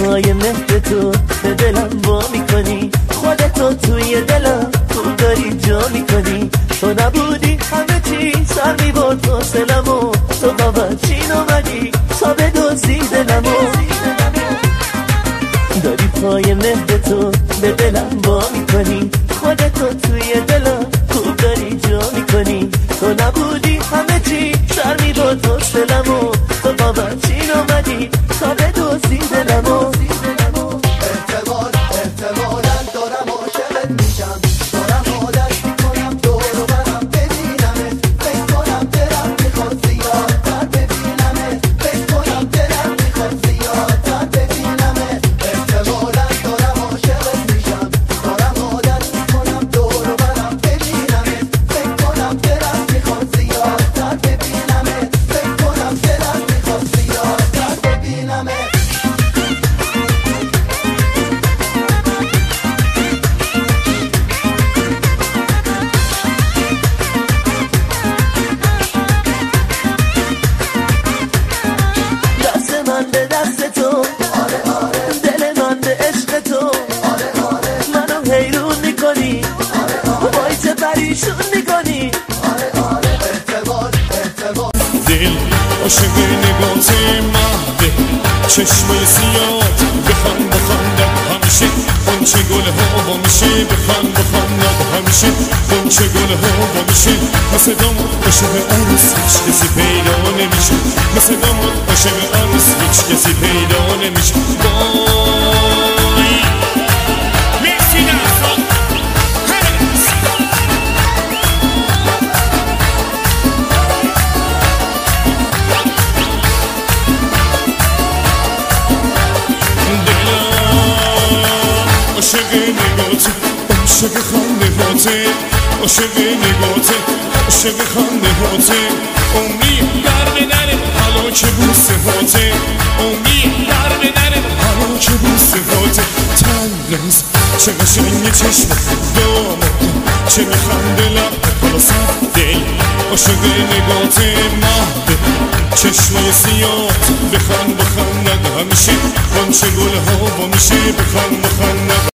پای مهر تو به دلم وا میکنی، خودتو توی دلم خوب داری جا میکنی. تو نبودی همه چی سر میبرد حوصلمو، تو بابا چین اومدی تا بدزدی دلمو. داری پای مهر تو به دلم وا میکنی، خودتو توی دلم خوب داری جا میکنی. تو نبودی همه چی سر میبرد حوصلمو، تو بابا چین اومدی تا بدزدی دلمو. احتمالاً دارم عاشقت میشم، دارم عادت میکنم دور و برم ببینمت، فکر کنم دلم میخواد زیادتر ببینمت، فکر کنم دلم میخواد زیادتر ببینمت. احتمالاً دارم عاشقت میشم، دارم عادت میکنم دور و برم ببینمت، فکر کنم دلم میخواد زیادتر ببینمت، فکر کنم دلم میخواد زیادتر ببینمت. به دست تو دل من به عشق تو، منو حیرون میکنی، وای چه پریشون میکنی. دل عاشق نگات مهده، چشمای سیاد بخند بخندم همیشه، قنچه گل ها با میشه بخند بخندم همیشه، قنچه گل ها با میشه. مثل داماد عاشق عروس هیچ کسی پیدا نمیشه، مثل داماد عاشق عروس هیچ کسی پیدا نمیشه. عاشق نگاته، عاشق خنده هاته، عاشق نگاته، عاشق خنده هاته. عمری در به در حالا که بوسه هاته، عمری در به در حالا که بوسه هاته. تنز چه قشنگ چشم داماد، چه میخنده لب حالا صد دل. عاشق نگاته مهده، چشمای سیاد بخند بخند همیشه، قنچه گل ها با میشه بخند بخند.